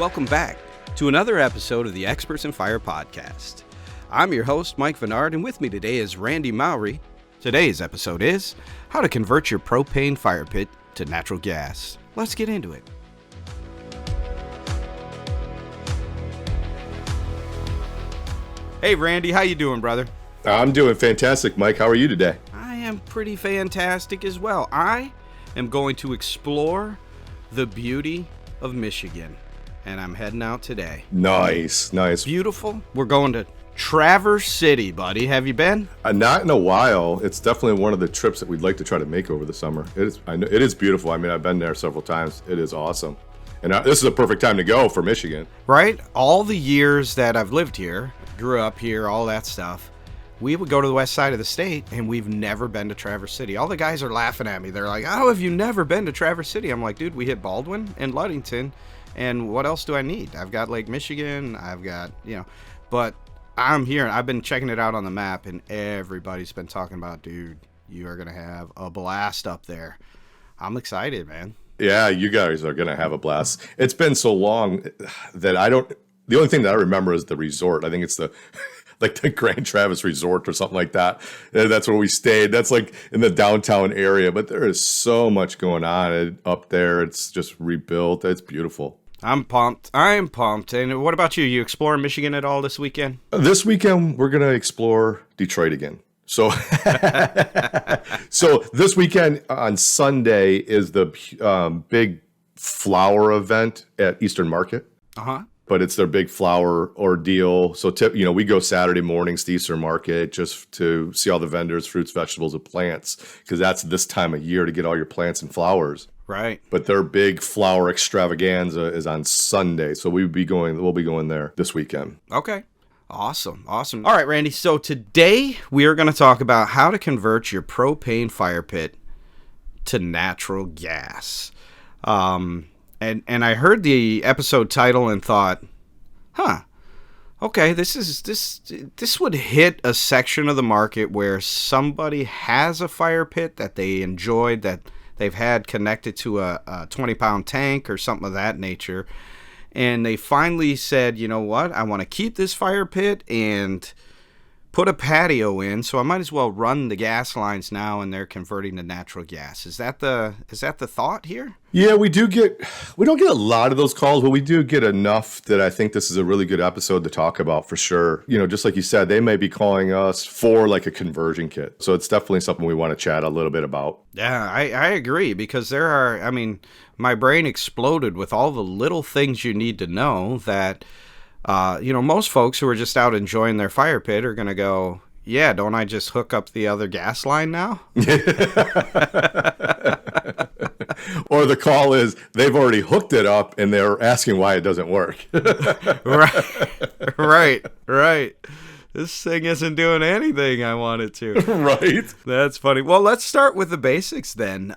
Welcome back to another episode of the Experts in Fire podcast. I'm your host, Mike Vennard, and with me today is Randy Mowry. Today's episode is how to convert your propane fire pit to natural gas. Let's get into it. Hey, Randy, how you doing, brother? I'm doing fantastic, Mike. How are you today? I am pretty fantastic as well. I am going to explore the beauty of Michigan, and I'm heading out today. Nice. Beautiful. We're going to Traverse City, buddy. Have you been? Not in a while. It's definitely one of the trips that we'd like to try to make over the summer. I know it is beautiful. I mean, I've been there several times. It is awesome. And this is a perfect time to go for Michigan. Right? All the years that I've lived here, grew up here, all that stuff, we would go to the west side of the state, and we've never been to Traverse City. All the guys are laughing at me. They're like, oh, have you never been to Traverse City? I'm like, dude, we hit Baldwin and Ludington, and what else do I need? I've got Lake Michigan, I've got, but I'm here. I've been checking it out on the map, and everybody's been talking about, dude, you are going to have a blast up there. I'm excited, man. Yeah, you guys are going to have a blast. It's been so long that the only thing that I remember is the resort. I think it's the Grand Traverse Resort or something like that. That's where we stayed. That's like in the downtown area. But there is so much going on up there. It's just rebuilt. It's beautiful. I'm pumped. And what about you? You exploring Michigan at all this weekend? This weekend, we're going to explore Detroit again. So this weekend on Sunday is the big flower event at Eastern Market. Uh-huh. But it's their big flower ordeal. So, we go Saturday mornings to Eastern Market just to see all the vendors, fruits, vegetables, and plants, because that's this time of year to get all your plants and flowers. Right. But their big flower extravaganza is on Sunday. So we'll be going there this weekend. Okay. Awesome. All right, Randy. So today we are going to talk about how to convert your propane fire pit to natural gas. And I heard the episode title and thought, okay, this would hit a section of the market where somebody has a fire pit that they enjoyed, that they've had connected to a 20-pound tank or something of that nature. And they finally said, you know what, I want to keep this fire pit and put a patio in, so I might as well run the gas lines now, and they're converting to natural gas. Is that the thought here? Yeah, we don't get a lot of those calls, but we do get enough that I think this is a really good episode to talk about for sure. Just like you said, they may be calling us for like a conversion kit. So it's definitely something we want to chat a little bit about. Yeah, I agree, because my brain exploded with all the little things you need to know that most folks who are just out enjoying their fire pit are going to go, yeah, don't I just hook up the other gas line now? Or the call is they've already hooked it up and they're asking why it doesn't work. Right. This thing isn't doing anything I want it to. Right. That's funny. Well, let's start with the basics then.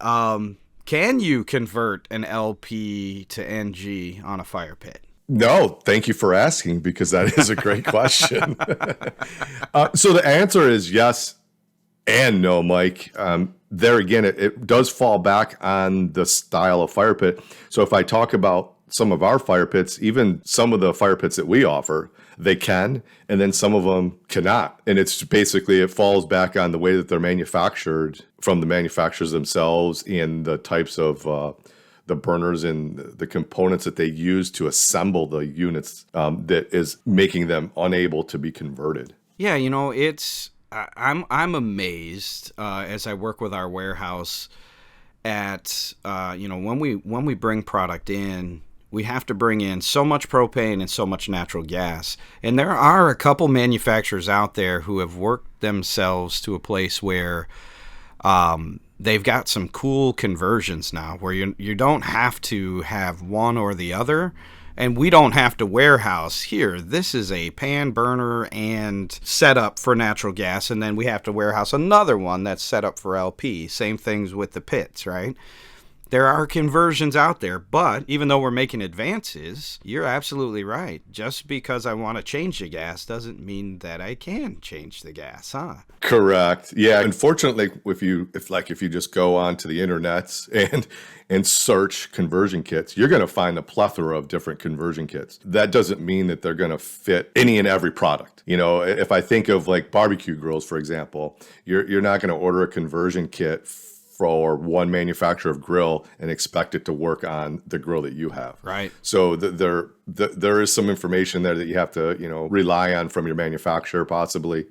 Can you convert an LP to NG on a fire pit? No, thank you for asking, because that is a great question. So the answer is yes and no, Mike. There again, it does fall back on the style of fire pit. So if I talk about some of our fire pits, even some of the fire pits that we offer, they can, and then some of them cannot. And it's basically, it falls back on the way that they're manufactured from the manufacturers themselves and the types of the burners and the components that they use to assemble the units that is making them unable to be converted. Yeah, I'm amazed as I work with our warehouse at when we bring product in, we have to bring in so much propane and so much natural gas. And there are a couple manufacturers out there who have worked themselves to a place where they've got some cool conversions now where you don't have to have one or the other. And we don't have to warehouse here. This is a pan burner and set up for natural gas. And then we have to warehouse another one that's set up for LP. Same things with the pits, right? There are conversions out there, but even though we're making advances, you're absolutely right. Just because I want to change the gas doesn't mean that I can change the gas, huh? Correct. Yeah. Unfortunately, if you just go onto the internet and search conversion kits, you're going to find a plethora of different conversion kits. That doesn't mean that they're going to fit any and every product. You know, if I think of like barbecue grills, for example, you're not going to order a conversion kit for one manufacturer of grill and expect it to work on the grill that you have. Right. So there is some information there that you have to, rely on from your manufacturer possibly.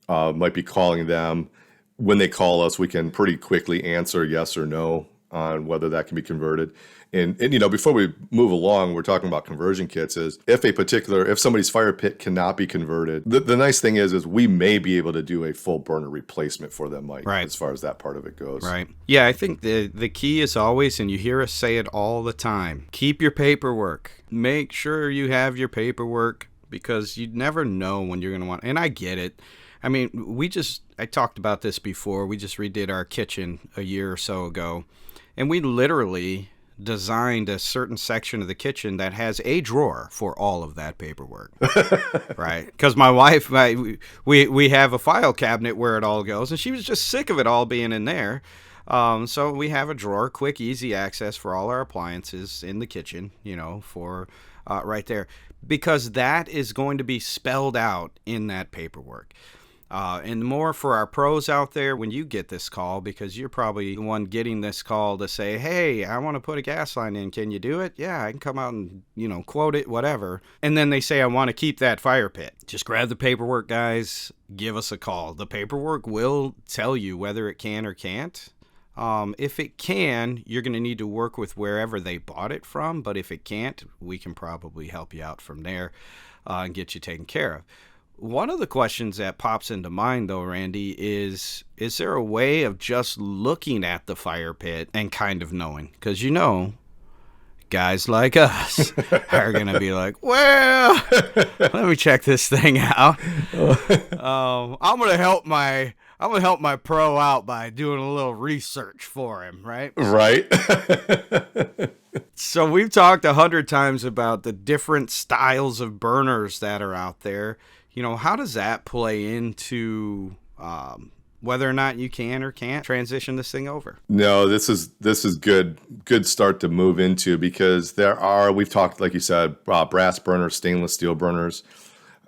Might be calling them. When they call us, we can pretty quickly answer yes or no on whether that can be converted. And before we move along, we're talking about conversion kits. Is if somebody's fire pit cannot be converted, the nice thing is we may be able to do a full burner replacement for them, Mike. Right. As far as that part of it goes. Right. Yeah, I think the key is always, and you hear us say it all the time, keep your paperwork. Make sure you have your paperwork, because you never know when you're going to want. And I get it. I mean, I talked about this before. We just redid our kitchen a year or so ago, and we literally designed a certain section of the kitchen that has a drawer for all of that paperwork. Right? Because my wife, we have a file cabinet where it all goes, and she was just sick of it all being in there. So we have a drawer, quick, easy access for all our appliances in the kitchen, for right there, because that is going to be spelled out in that paperwork. And more for our pros out there, when you get this call, because you're probably the one getting this call to say, hey, I want to put a gas line in. Can you do it? Yeah, I can come out and, quote it, whatever. And then they say, I want to keep that fire pit. Just grab the paperwork, guys. Give us a call. The paperwork will tell you whether it can or can't. If it can, you're going to need to work with wherever they bought it from. But if it can't, we can probably help you out from there and get you taken care of. One of the questions that pops into mind, though, Randy, is there a way of just looking at the fire pit and kind of knowing? Because, guys like us are going to be like, well, let me check this thing out. I'm going to help my pro out by doing a little research for him, right? Right. So we've talked 100 times about the different styles of burners that are out there. How does that play into whether or not you can or can't transition this thing over? No, this is good start to move into, because we've talked, like you said, brass burners, stainless steel burners.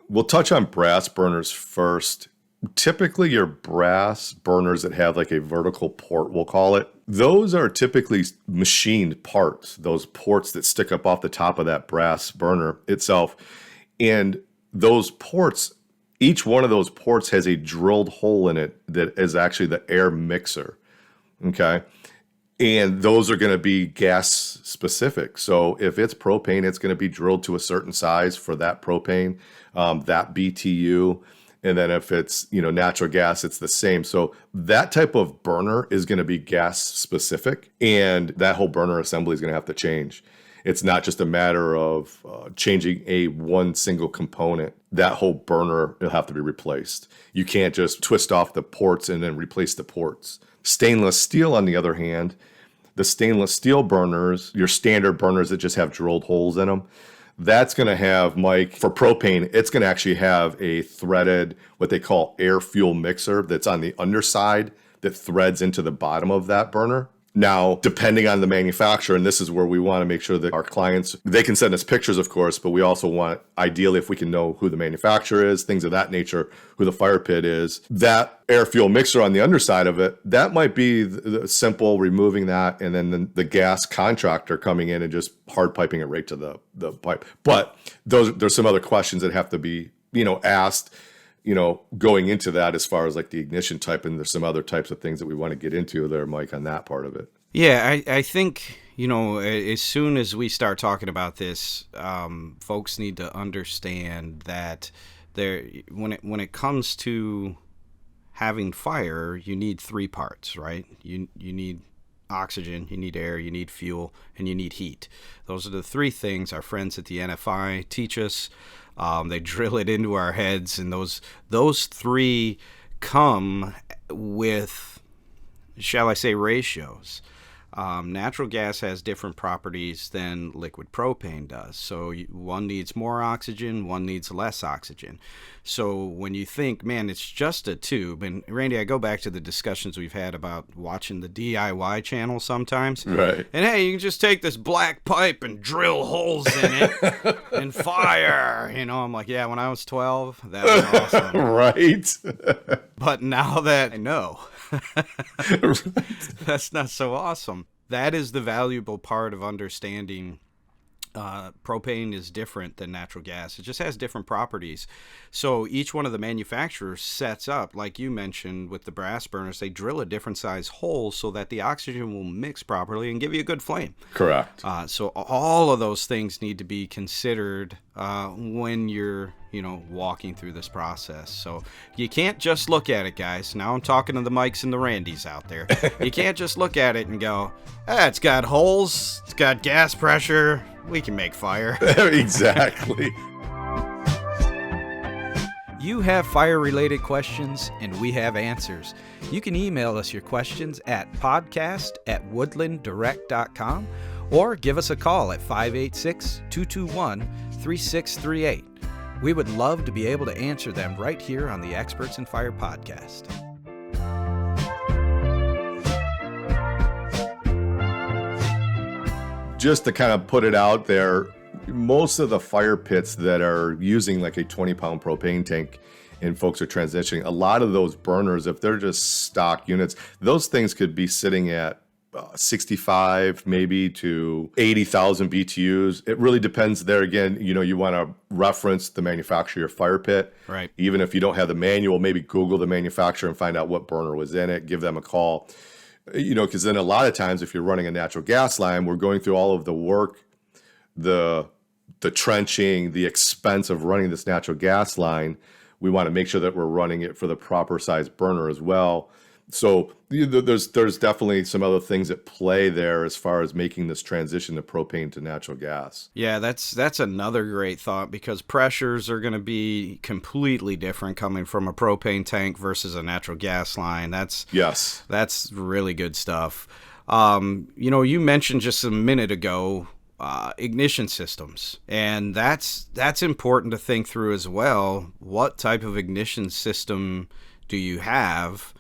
We'll touch on brass burners first. Typically your brass burners that have like a vertical port, we'll call it, those are typically machined parts, those ports that stick up off the top of that brass burner itself. And those ports, each one of those ports has a drilled hole in it that is actually the air mixer. Okay. And those are going to be gas specific. So if it's propane, it's going to be drilled to a certain size for that propane, that BTU. And then if it's, natural gas, it's the same. So that type of burner is going to be gas specific, and that whole burner assembly is going to have to change. It's not just a matter of changing one single component. That whole burner will have to be replaced. You can't just twist off the ports and then replace the ports. Stainless steel, on the other hand, the stainless steel burners, your standard burners that just have drilled holes in them, that's going to have, Mike, for propane, it's going to actually have a threaded, what they call air fuel mixer that's on the underside that threads into the bottom of that burner. Now, depending on the manufacturer, and this is where we want to make sure that our clients, they can send us pictures, of course, but we also want, ideally, if we can know who the manufacturer is, things of that nature, who the fire pit is, that air fuel mixer on the underside of it, that might be the simple removing that, and then the gas contractor coming in and just hard piping it right to the pipe. But there's some other questions that have to be, asked, going into that, as far as like the ignition type, and there's some other types of things that we want to get into there, Mike, on that part of it. Yeah, I think, as soon as we start talking about this, folks need to understand that when it comes to having fire, you need three parts, right? You need oxygen, you need air, you need fuel, and you need heat. Those are the three things our friends at the NFI teach us. They drill it into our heads, and those three come with, shall I say, ratios. Natural gas has different properties than liquid propane does. So one needs more oxygen, one needs less oxygen. So when you think, man, it's just a tube, and Randy, I go back to the discussions we've had about watching the DIY channel sometimes. Right. And hey, you can just take this black pipe and drill holes in it and fire. I'm like, yeah, when I was 12, that was awesome. Right. But now that I know, that's not so awesome. That is the valuable part of understanding propane is different than natural gas. It just has different properties. So each one of the manufacturers sets up, like you mentioned with the brass burners, they drill a different size hole so that the oxygen will mix properly and give you a good flame. Correct. So all of those things need to be considered when you're walking through this process. So you can't just look at it, guys. Now I'm talking to the Mikes and the Randys out there. You can't just look at it and go, it's got holes, it's got gas pressure, we can make fire. Exactly. You have fire-related questions, and we have answers. You can email us your questions at podcast@woodlanddirect.com or give us a call at 586-221-3638. We would love to be able to answer them right here on the Experts in Fire podcast. Just to kind of put it out there, most of the fire pits that are using like a 20-pound propane tank and folks are transitioning, a lot of those burners, if they're just stock units, those things could be sitting at 65 maybe to 80,000 BTUs. It really depends there. Again, you want to reference the manufacturer of your fire pit. Right. Even if you don't have the manual, maybe Google the manufacturer and find out what burner was in it, give them a call. Because then a lot of times if you're running a natural gas line, we're going through all of the work, the trenching, the expense of running this natural gas line. We want to make sure that we're running it for the proper size burner as well. So there's definitely some other things at play there as far as making this transition to propane to natural gas. Yeah, that's another great thought, because pressures are going to be completely different coming from a propane tank versus a natural gas line. That's really good stuff. You mentioned just a minute ago ignition systems, and that's important to think through as well. What type of ignition system do you have?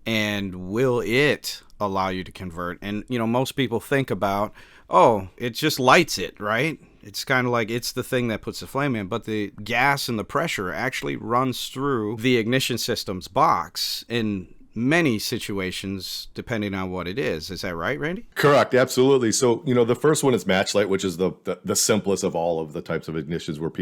And will it allow you to convert? And, most people think about, it just lights it, right? It's kind of like it's the thing that puts the flame in, but the gas and the pressure actually runs through the ignition system's box in many situations, depending on what it is. Is that right, Randy? Correct. Absolutely. So, the first one is match light, which is the simplest of all of the types of ignitions where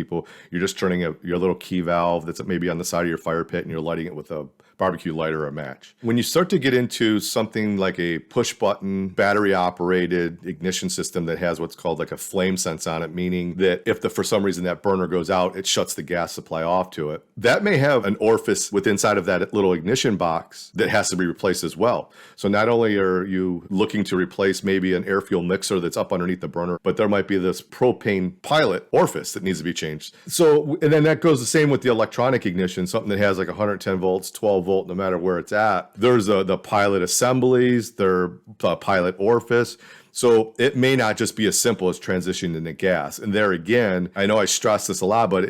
you're just turning your little key valve that's maybe on the side of your fire pit and you're lighting it with a barbecue lighter or a match. When you start to get into something like a push button, battery operated ignition system that has what's called like a flame sense on it, meaning that if for some reason that burner goes out, it shuts the gas supply off to it. That may have an orifice inside of that little ignition box that has to be replaced as well. So not only are you looking to replace maybe an air fuel mixer that's up underneath the burner, but there might be this propane pilot orifice that needs to be changed. So, and then that goes the same with the electronic ignition, something that has like 110 volts, 12 volt, no matter where it's at. There's the pilot assemblies, their pilot orifice. So it may not just be as simple as transitioning into gas. And there again, I know I stress this a lot, but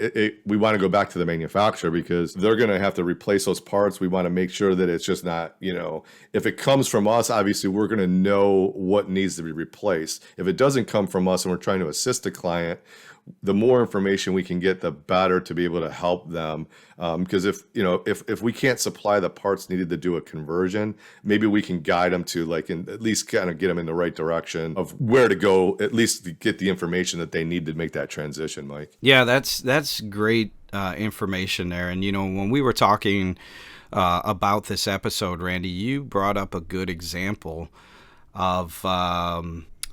we want to go back to the manufacturer because they're going to have to replace those parts. We want to make sure that it's just not, if it comes from us, obviously we're going to know what needs to be replaced. If it doesn't come from us and we're trying to assist the client, the more information we can get, the better to be able to help them. Because if we can't supply the parts needed to do a conversion, maybe we can guide them to at least kind of get them in the right direction of where to go, at least to get the information that they need to make that transition, Mike. Yeah, that's great information there. And, when we were talking about this episode, Randy, you brought up a good example of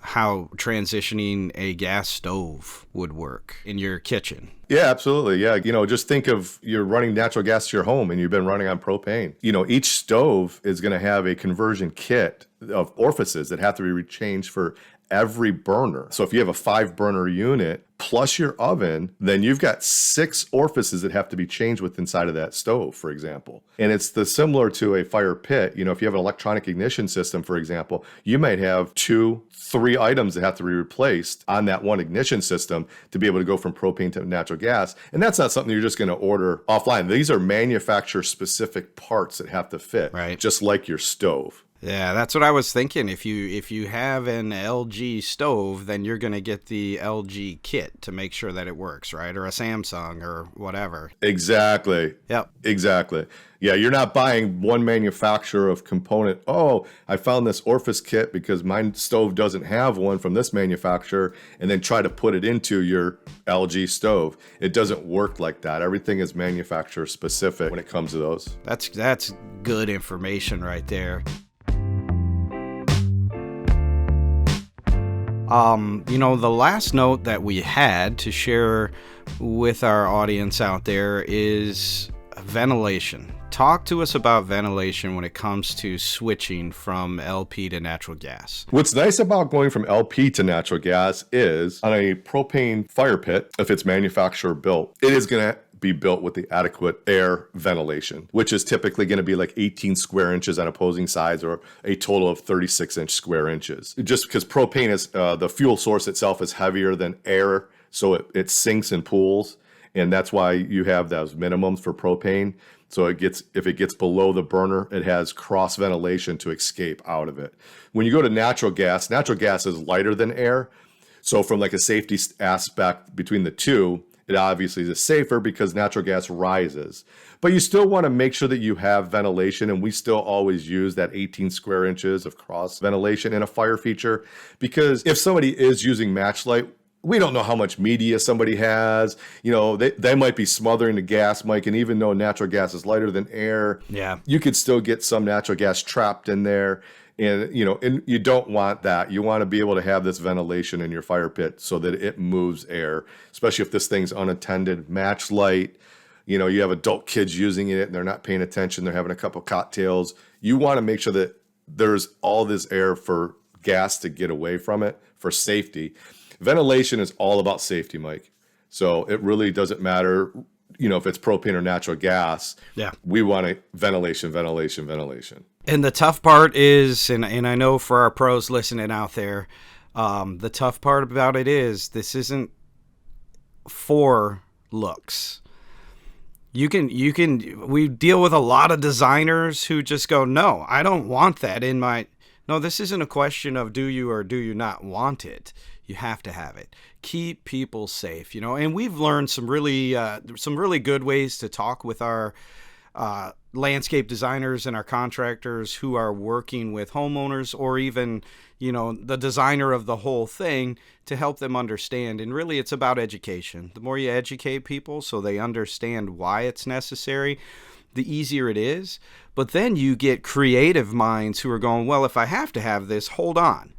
how transitioning a gas stove would work in your kitchen. Yeah, absolutely. Yeah. Just think of you're running natural gas to your home and you've been running on propane. Each stove is going to have a conversion kit of orifices that have to be changed for every burner. So if you have a 5-burner unit plus your oven, then you've got 6 orifices that have to be changed with inside of that stove, for example. And it's similar to a fire pit. You know, if you have an electronic ignition system, for example, you might have 2, 3 items that have to be replaced on that one ignition system to be able to go from propane to natural gas. And that's not something you're just going to order offline. These are manufacturer specific parts that have to fit, Right. just like your stove. Yeah, that's what I was thinking. If you have an LG stove, then you're going to get the LG kit to make sure that it works, right? Or a Samsung or whatever. Exactly. Yep. Exactly. Yeah, you're not buying one manufacturer of component. Oh, I found this orifice kit because my stove doesn't have one from this manufacturer, and then try to put it into your LG stove. It doesn't work like that. Everything is manufacturer specific when it comes to those. That's good information right there. The last note that we had to share with our audience out there is ventilation. Talk to us about ventilation when it comes to switching from LP to natural gas. What's nice about going from LP to natural gas is on a propane fire pit, if it's manufacturer built, it is going to be built with the adequate air ventilation, which is typically going to be like 18 square inches on opposing sides or a total of 36-inch square inches. Just because propane is, the fuel source itself is heavier than air, so it sinks and pools, and that's why you have those minimums for propane. So if it gets below the burner, it has cross ventilation to escape out of it. When you go to natural gas is lighter than air. So from like a safety aspect between the two, it obviously is safer because natural gas rises. But you still want to make sure that you have ventilation, and we still always use that 18 square inches of cross ventilation in a fire feature, because if somebody is using matchlight, we don't know how much media somebody has. You know, they might be smothering the gas, Mike, and even though natural gas is lighter than air, Yeah, you could still get some natural gas trapped in there. And, and you don't want that. You want to be able to have this ventilation in your fire pit so that it moves air, especially if this thing's unattended, match light. You have adult kids using it and they're not paying attention. They're having a couple cocktails. You want to make sure that there's all this air for gas to get away from it for safety. Ventilation is all about safety, Mike. So it really doesn't matter, if it's propane or natural gas. Yeah. We want ventilation. And the tough part is, and I know for our pros listening out there, the tough part about it is this isn't for looks. We deal with a lot of designers who just go, no, I don't want that in my, no, this isn't a question of do you or do you not want it. You have to have it. Keep people safe, and we've learned some really good ways to talk with our landscape designers and our contractors who are working with homeowners, or even, the designer of the whole thing, to help them understand. And really, it's about education. The more you educate people so they understand why it's necessary, the easier it is. But then you get creative minds who are going, well, if I have to have this, hold on.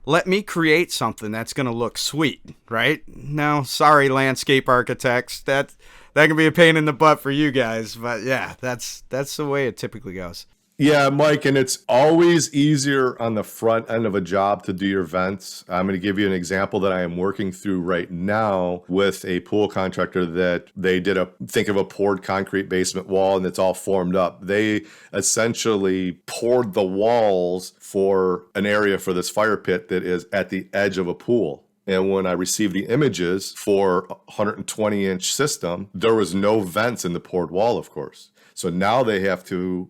Let me create something that's going to look sweet, right? Now, sorry, landscape architects, that can be a pain in the butt for you guys, but yeah, that's the way it typically goes. Yeah, Mike, and it's always easier on the front end of a job to do your vents. I'm going to give you an example that I am working through right now with a pool contractor that they think of a poured concrete basement wall, and it's all formed up. They essentially poured the walls for an area for this fire pit that is at the edge of a pool. And when I received the images for a 120-inch system, there was no vents in the poured wall, of course. So now they have to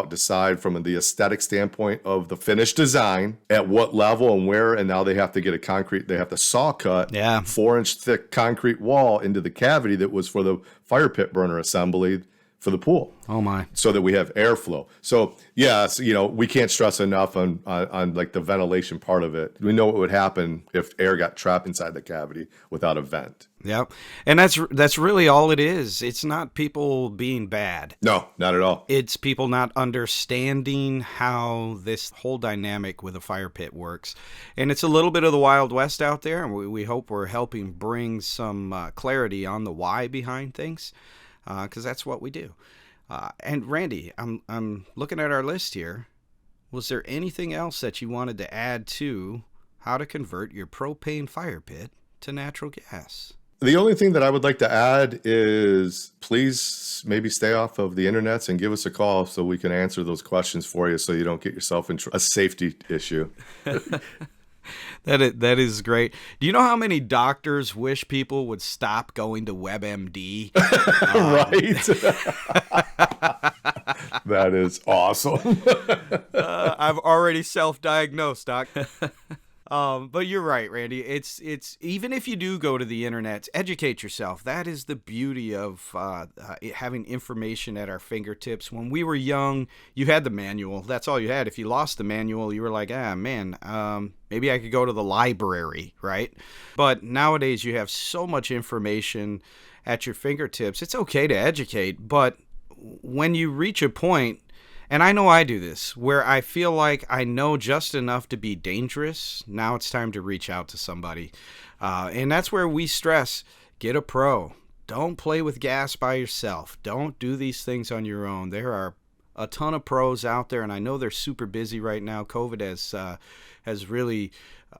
decide from the aesthetic standpoint of the finished design at what level and where, and now they have to saw cut 4-inch thick concrete wall into the cavity that was for the fire pit burner assembly for the pool. Oh my. So that we have airflow. So yes, we can't stress enough on like the ventilation part of it. We know what would happen if air got trapped inside the cavity without a vent. Yep. And that's really all it is. It's not people being bad. No, not at all. It's people not understanding how this whole dynamic with a fire pit works. And it's a little bit of the Wild West out there, and we hope we're helping bring some clarity on the why behind things, because that's what we do. And Randy, I'm looking at our list here. Was there anything else that you wanted to add to how to convert your propane fire pit to natural gas. The only thing that I would like to add is please maybe stay off of the internets and give us a call so we can answer those questions for you so you don't get yourself in a safety issue. That is great. Do you know how many doctors wish people would stop going to WebMD? Right. That is awesome. I've already self-diagnosed, Doc. But you're right, Randy. It's even if you do go to the internet, educate yourself. That is the beauty of having information at our fingertips. When we were young, you had the manual. That's all you had. If you lost the manual, you were like, man, maybe I could go to the library, right? But nowadays, you have so much information at your fingertips. It's okay to educate, but when you reach a point, and I know I do this, where I feel like I know just enough to be dangerous, now it's time to reach out to somebody. And that's where we stress, get a pro. Don't play with gas by yourself. Don't do these things on your own. There are a ton of pros out there, and I know they're super busy right now. COVID has really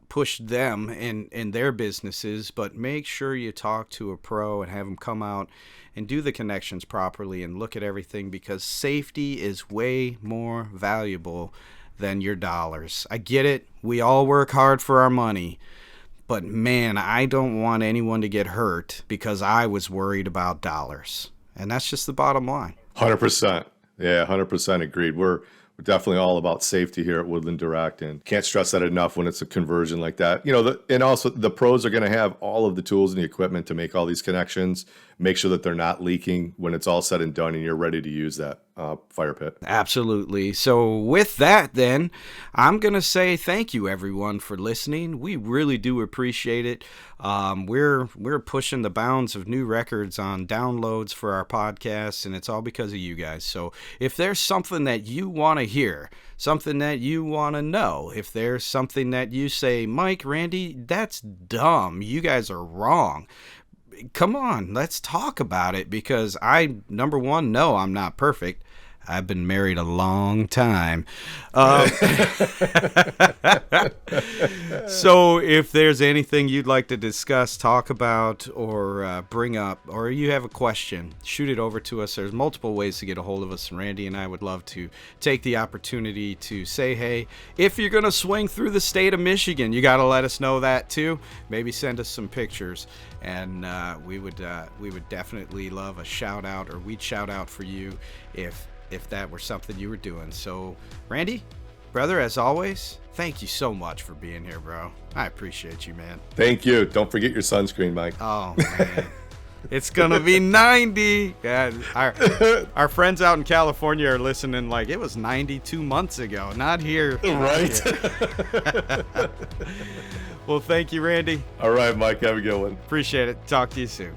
pushed them in their businesses, but make sure you talk to a pro and have them come out and do the connections properly and look at everything, because safety is way more valuable than your dollars. I get it. We all work hard for our money, but man, I don't want anyone to get hurt because I was worried about dollars. And that's just the bottom line. 100%. Yeah, 100% agreed. We're definitely all about safety here at Woodland Direct, and can't stress that enough when it's a conversion like that. And also the pros are going to have all of the tools and the equipment to make all these connections, make sure that they're not leaking when it's all said and done and you're ready to use that fire pit. Absolutely. So with that, then, I'm going to say thank you, everyone, for listening. We really do appreciate it. We're pushing the bounds of new records on downloads for our podcast, and it's all because of you guys. So if there's something that you want to hear, something that you want to know, if there's something that you say, Mike, Randy, that's dumb, you guys are wrong, come on, let's talk about it, because number one, no, I'm not perfect. I've been married a long time. So if there's anything you'd like to discuss, talk about, or bring up, or you have a question, shoot it over to us. There's multiple ways to get a hold of us, and Randy and I would love to take the opportunity to say, hey, if you're going to swing through the state of Michigan, you got to let us know that too. Maybe send us some pictures, and we would definitely love a shout out, or we'd shout out for you if that were something you were doing. So, Randy, brother, as always, thank you so much for being here, bro. I appreciate you, man. Thank you. Don't forget your sunscreen, Mike. Oh, man. It's going to be 90. Yeah, our friends out in California are listening like it was 92 months ago, not here. Right. Well, thank you, Randy. All right, Mike. Have a good one. Appreciate it. Talk to you soon.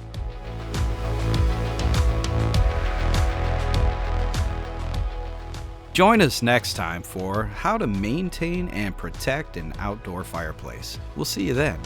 Join us next time for how to maintain and protect an outdoor fireplace. We'll see you then.